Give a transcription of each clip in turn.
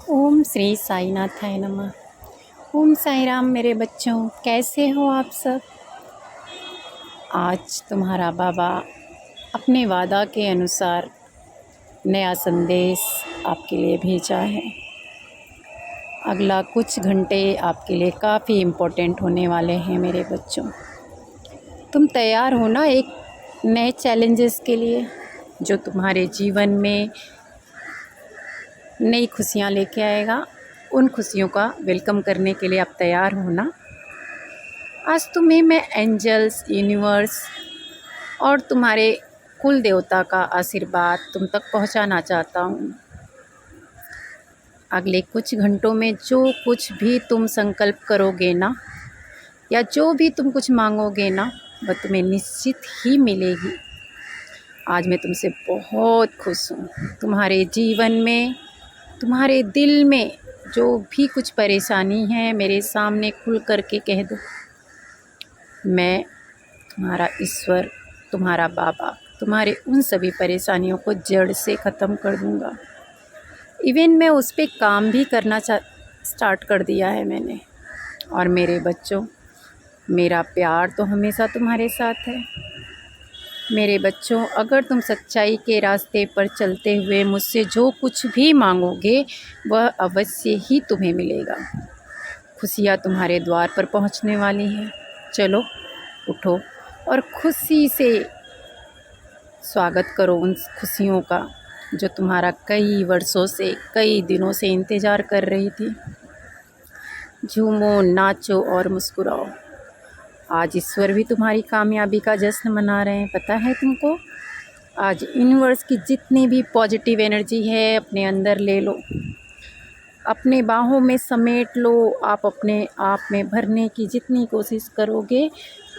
ओम श्री साईनाथाय नमः। ओम साई राम। मेरे बच्चों, कैसे हो आप सब? आज तुम्हारा बाबा अपने वादा के अनुसार नया संदेश आपके लिए भेजा है। अगला कुछ घंटे आपके लिए काफ़ी इम्पोर्टेंट होने वाले हैं मेरे बच्चों। तुम तैयार हो ना एक नए चैलेंजेस के लिए, जो तुम्हारे जीवन में नई खुशियाँ लेके आएगा। उन खुशियों का वेलकम करने के लिए आप तैयार हो ना? आज तुम्हें मैं एंजल्स, यूनिवर्स और तुम्हारे कुल देवता का आशीर्वाद तुम तक पहुंचाना चाहता हूं। अगले कुछ घंटों में जो कुछ भी तुम संकल्प करोगे ना, या जो भी तुम कुछ मांगोगे ना, वह तुम्हें निश्चित ही मिलेगी। आज मैं तुमसे बहुत खुश हूँ। तुम्हारे जीवन में, तुम्हारे दिल में जो भी कुछ परेशानी है, मेरे सामने खुल करके कह दो। मैं तुम्हारा ईश्वर, तुम्हारा बाबा, तुम्हारे उन सभी परेशानियों को जड़ से ख़त्म कर दूंगा। इवन मैं उस पर काम भी करना स्टार्ट कर दिया है मैंने। और मेरे बच्चों, मेरा प्यार तो हमेशा तुम्हारे साथ है। मेरे बच्चों, अगर तुम सच्चाई के रास्ते पर चलते हुए मुझसे जो कुछ भी मांगोगे, वह अवश्य ही तुम्हें मिलेगा। खुशियाँ तुम्हारे द्वार पर पहुंचने वाली हैं। चलो उठो और खुशी से स्वागत करो उन खुशियों का, जो तुम्हारा कई वर्षों से, कई दिनों से इंतज़ार कर रही थी। झूमो, नाचो और मुस्कुराओ। आज ईश्वर भी तुम्हारी कामयाबी का जश्न मना रहे हैं, पता है तुमको? आज यूनिवर्स की जितनी भी पॉजिटिव एनर्जी है, अपने अंदर ले लो, अपने बाहों में समेट लो। आप अपने आप में भरने की जितनी कोशिश करोगे,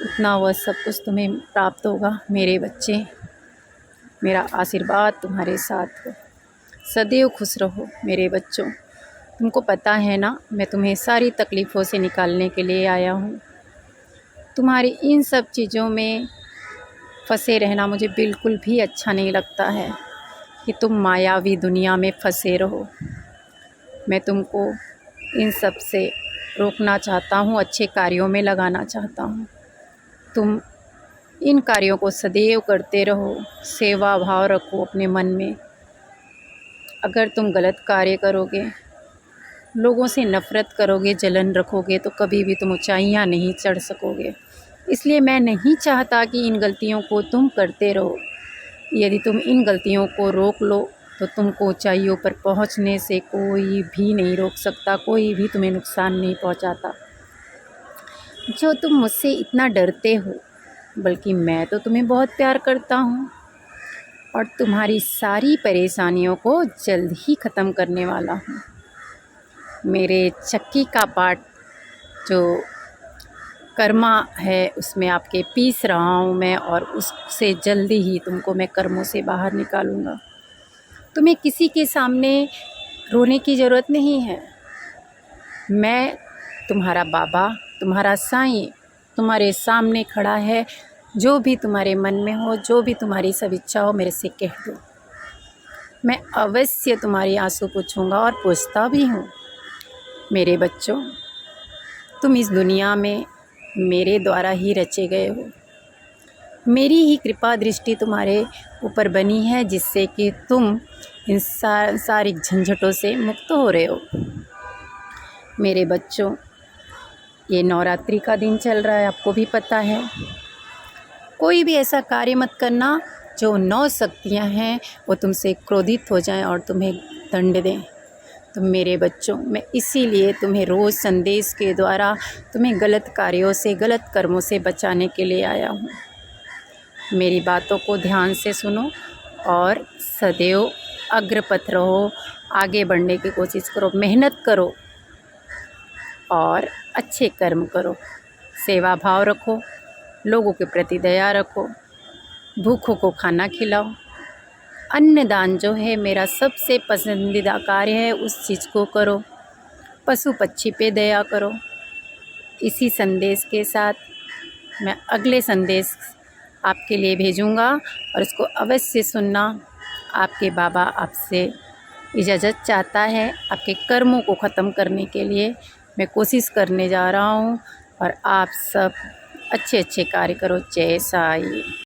उतना वह सब कुछ तुम्हें प्राप्त होगा। मेरे बच्चे, मेरा आशीर्वाद तुम्हारे साथ हो। सदैव खुश रहो मेरे बच्चों। तुमको पता है ना, मैं तुम्हें सारी तकलीफ़ों से निकालने के लिए आया हूँ। तुम्हारी इन सब चीज़ों में फंसे रहना मुझे बिल्कुल भी अच्छा नहीं लगता है, कि तुम मायावी दुनिया में फंसे रहो। मैं तुमको इन सब से रोकना चाहता हूँ, अच्छे कार्यों में लगाना चाहता हूँ। तुम इन कार्यों को सदैव करते रहो, सेवा भाव रखो अपने मन में। अगर तुम गलत कार्य करोगे, लोगों से नफ़रत करोगे, जलन रखोगे, तो कभी भी तुम ऊंचाइयां नहीं चढ़ सकोगे। इसलिए मैं नहीं चाहता कि इन गलतियों को तुम करते रहो। यदि तुम इन गलतियों को रोक लो, तो तुमको ऊंचाइयों पर पहुंचने से कोई भी नहीं रोक सकता, कोई भी तुम्हें नुकसान नहीं पहुंचाता। जो तुम मुझसे इतना डरते हो, बल्कि मैं तो तुम्हें बहुत प्यार करता हूँ, और तुम्हारी सारी परेशानियों को जल्द ही ख़त्म करने वाला हूँ। मेरे चक्की का पार्ट जो कर्मा है, उसमें आपके पीस रहा हूँ मैं, और उससे जल्दी ही तुमको मैं कर्मों से बाहर निकालूंगा। तुम्हें किसी के सामने रोने की ज़रूरत नहीं है। मैं, तुम्हारा बाबा, तुम्हारा साईं, तुम्हारे सामने खड़ा है। जो भी तुम्हारे मन में हो, जो भी तुम्हारी सब इच्छा हो, मेरे से कह दो। मैं अवश्य तुम्हारी आंसू पूछूंगा, और पूछता भी हूँ। मेरे बच्चों, तुम इस दुनिया में मेरे द्वारा ही रचे गए हो। मेरी ही कृपा दृष्टि तुम्हारे ऊपर बनी है, जिससे कि तुम इन सांसारिक झंझटों से मुक्त हो रहे हो। मेरे बच्चों, ये नवरात्रि का दिन चल रहा है, आपको भी पता है। कोई भी ऐसा कार्य मत करना जो 9 शक्तियाँ हैं वो तुमसे क्रोधित हो जाएं और तुम्हें दंड दें। तो मेरे बच्चों, मैं इसीलिए तुम्हें रोज़ संदेश के द्वारा तुम्हें गलत कार्यों से, गलत कर्मों से बचाने के लिए आया हूँ। मेरी बातों को ध्यान से सुनो और सदैव अग्रपथ रहो, आगे बढ़ने की कोशिश करो, मेहनत करो और अच्छे कर्म करो। सेवा भाव रखो, लोगों के प्रति दया रखो, भूखों को खाना खिलाओ। अन्नदान जो है मेरा सबसे पसंदीदा कार्य है, उस चीज़ को करो। पशु पक्षी पे दया करो। इसी संदेश के साथ मैं अगले संदेश आपके लिए भेजूँगा, और इसको अवश्य सुनना। आपके बाबा आपसे इजाज़त चाहता है आपके कर्मों को ख़त्म करने के लिए। मैं कोशिश करने जा रहा हूँ और आप सब अच्छे अच्छे कार्य करो। जय साईं।